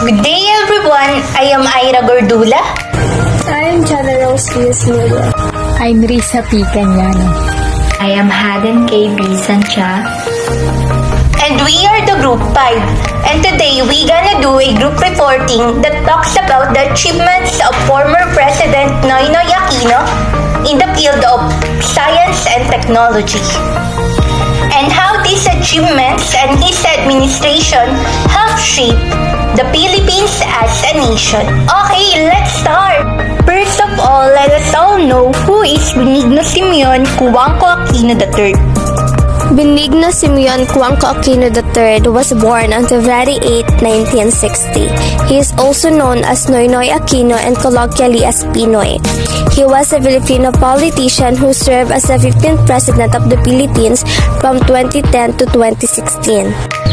Good day everyone, I am Ira Gordula. I am Chana Rose Media. I'm Risa P. Canyano. I am Haden K. B. Sancha. And we are the Group 5. And today we gonna do a group reporting that talks about the achievements of former President Benigno Aquino in the field of science and technology. And how these achievements and his administration help shape the Philippines as a nation. Okay, let's start! First of all, let us all know who is Benigno Aquino III. Benigno Simeon Cuanco Aquino III was born on February 8, 1960. He is also known as Noynoy Aquino and colloquially as Pinoy. He was a Filipino politician who served as the 15th President of the Philippines from 2010 to 2016.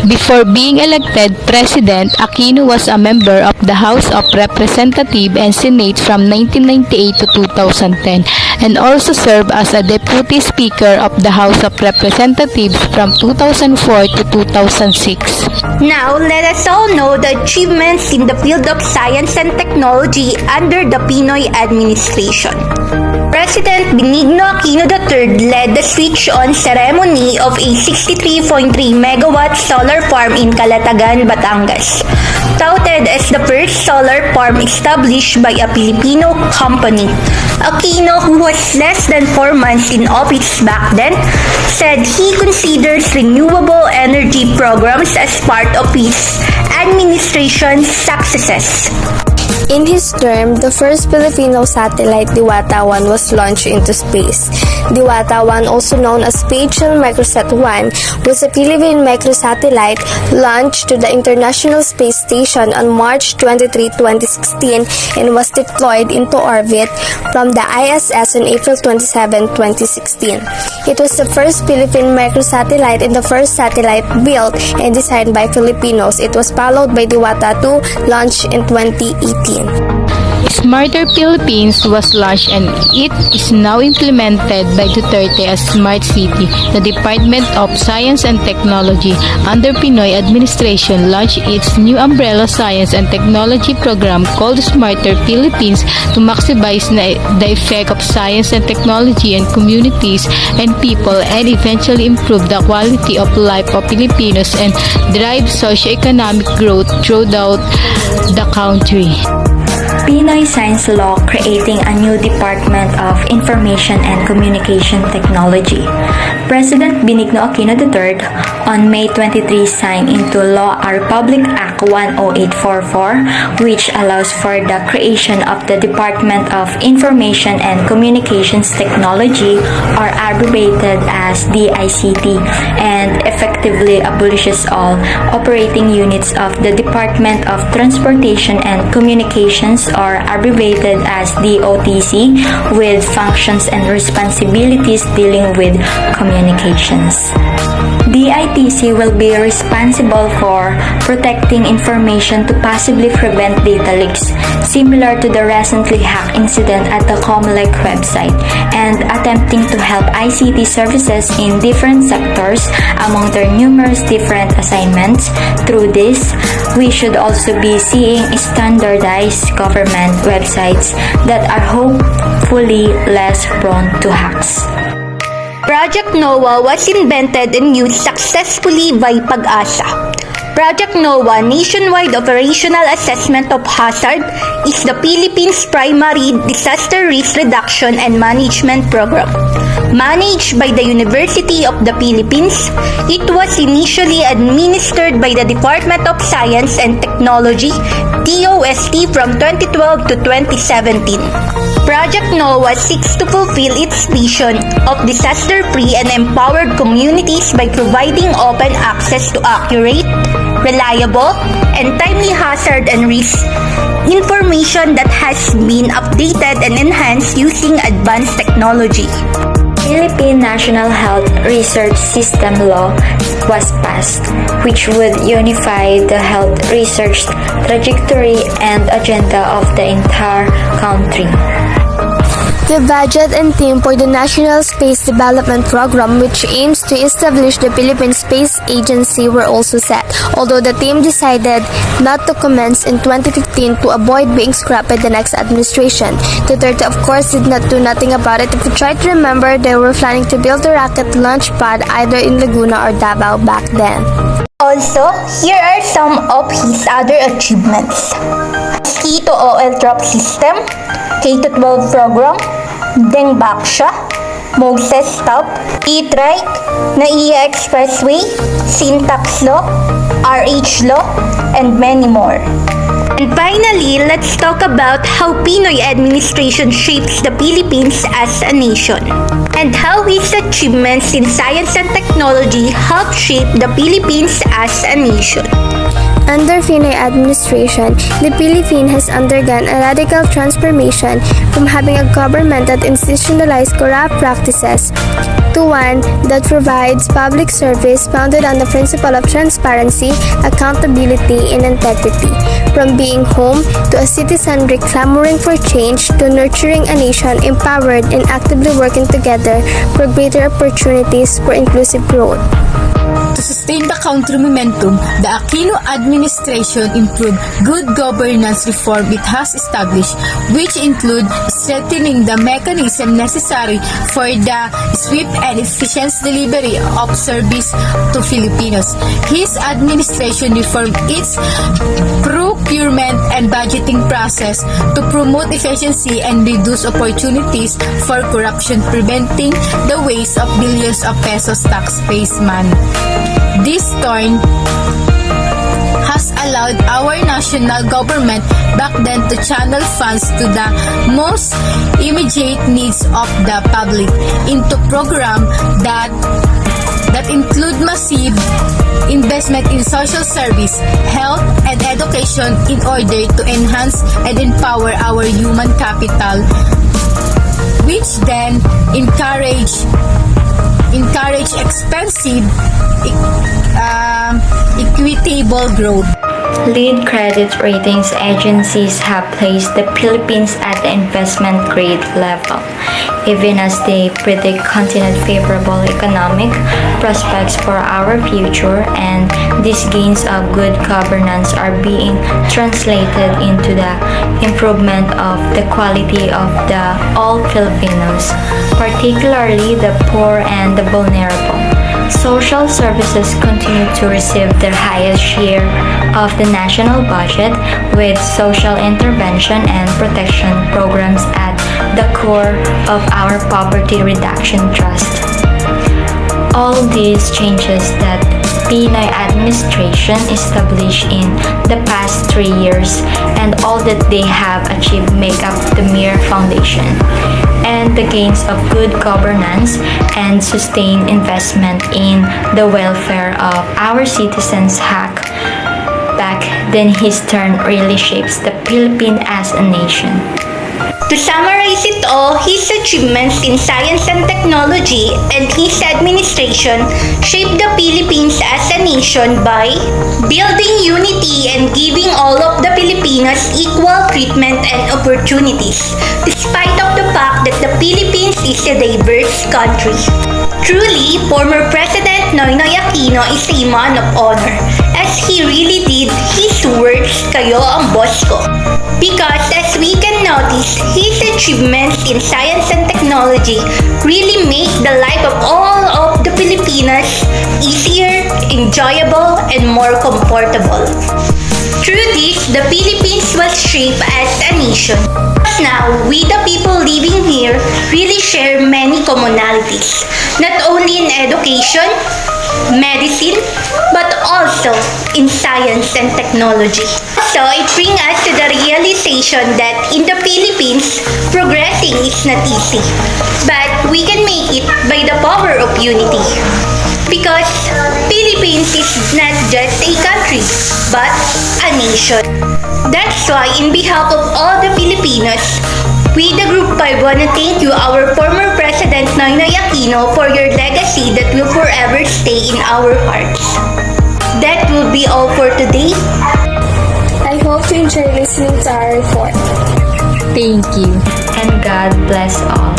Before being elected President, Aquino was a member of the House of Representatives and Senate from 1998 to 2010 and also served as a Deputy Speaker of the House of Representatives from 2004 to 2006. Now, let us all know the achievements in the field of science and technology under the Pinoy administration. President Benigno Aquino III led the switch-on ceremony of a 63.3 megawatt solar farm in Calatagan, Batangas, touted as the first solar farm established by a Filipino company. Aquino, who was less than 4 months in office back then, said he considers renewable energy programs as part of his administration's successes. In his term, the first Filipino satellite, Diwata-1, was launched into space. Diwata-1, also known as Spatial Microsat-1, was a Philippine microsatellite launched to the International Space Station on March 23, 2016 and was deployed into orbit from the ISS on April 27, 2016. It was the first Philippine microsatellite and the first satellite built and designed by Filipinos. It was followed by Diwata-2, launched in 2018. Smarter Philippines was launched and it is now implemented by Duterte as Smart City. The Department of Science and Technology under Pinoy administration launched its new umbrella science and technology program called Smarter Philippines to maximize the effect of science and technology in communities and people and eventually improve the quality of life of Filipinos and drive socio-economic growth throughout the country. Pinoy Science Law creating a new Department of Information and Communication Technology. President Benigno Aquino III on May 23 signed into law our Republic Act 10844, which allows for the creation of the Department of Information and Communications Technology, or abbreviated as DICT, and effectively abolishes all operating units of the Department of Transportation and Communications, or abbreviated as DOTC, with functions and responsibilities dealing with communications. DITC will be responsible for protecting information to possibly prevent data leaks, similar to the recently hacked incident at the Comelec website, and attempting to help ICT services in different sectors among their numerous different assignments. Through this, we should also be seeing standardized government websites that are hopefully less prone to hacks. Project NOAA was invented and used successfully by Pag-asa. Project NOAA Nationwide Operational Assessment of Hazard is the Philippines' primary disaster risk reduction and management program. Managed by the University of the Philippines, it was initially administered by the Department of Science and Technology, DOST, from 2012 to 2017. Project NOAA seeks to fulfill its vision of disaster-free and empowered communities by providing open access to accurate, reliable, and timely hazard and risk information that has been updated and enhanced using advanced technology. Philippine National Health Research System Law was passed, which would unify the health research trajectory and agenda of the entire country. The budget and theme for the National Space Development Program, which aims to establish the Philippine Space Agency, were also set. Although the team decided not to commence in 2015 to avoid being scrapped by the next administration. Duterte, of course, did not do nothing about it. If you try to remember, they were planning to build a rocket launch pad either in Laguna or Davao back then. Also, here are some of his other achievements. Mosquito OL drop system, K-12 program, Deng Baksha, Moses Stop, E-Trike, NAIA Expressway, Syntax Law, RH Law, and many more. And finally, let's talk about how Pinoy administration shapes the Philippines as a nation, and how his achievements in science and technology help shape the Philippines as a nation. Under Pinoy administration, the Philippines has undergone a radical transformation from having a government that institutionalized corrupt practices to one that provides public service founded on the principle of transparency, accountability, and integrity. From being home to a citizenry clamoring for change to nurturing a nation empowered and actively working together for greater opportunities for inclusive growth. To sustain the country momentum, the Aquino administration improved good governance reform it has established, which include strengthening the mechanism necessary for the swift and efficient delivery of service to Filipinos. His administration reformed its procurement and budgeting process to promote efficiency and reduce opportunities for corruption, preventing the waste of billions of pesos taxpayers' money. This turn has allowed our national government back then to channel funds to the most immediate needs of the public into programs that include massive investment in social service, health, and education in order to enhance and empower our human capital, which then encourage expensive, equitable growth. Lead credit ratings agencies have placed the Philippines at the investment grade level, even as they predict continued favorable economic prospects for our future, and these gains of good governance are being translated into the improvement of the quality of all Filipinos, particularly the poor and the vulnerable. Social services continue to receive their highest share of the national budget, with social intervention and protection programs at the core of our poverty reduction trust. All these changes that Pinoy administration established in the past 3 years and all that they have achieved make up the mere foundation, and the gains of good governance and sustained investment in the welfare of our citizens back then his turn really shapes the Philippines as a nation. To summarize it all, his achievements in science and technology and his administration shaped the Philippines as a nation by building unity and giving all of the Filipinos equal treatment and opportunities, despite of the fact that the Philippines is a diverse country. Truly, former President Noynoy Aquino is a man of honor, as he really did his words kayo ang boss ko. Because as we can notice, his achievements in science and technology really make the life of all of the Filipinos easier, enjoyable, and more comfortable. Through this, the Philippines was shaped as a nation. Now, we the people living here really share many commonalities, not only in education, medicine, but also in science and technology. So, it brings us to the realization that in the Philippines, progressing is not easy, but we can make it by the power of unity. Because Philippines is not just a country, but a nation. That's why, in behalf of all the Filipinos, we the Group 5 wanna thank you, our former President Noynoy Aquino, for your legacy that will forever stay in our hearts. That will be all for today. I hope you enjoy listening to our report. Thank you. And God bless all.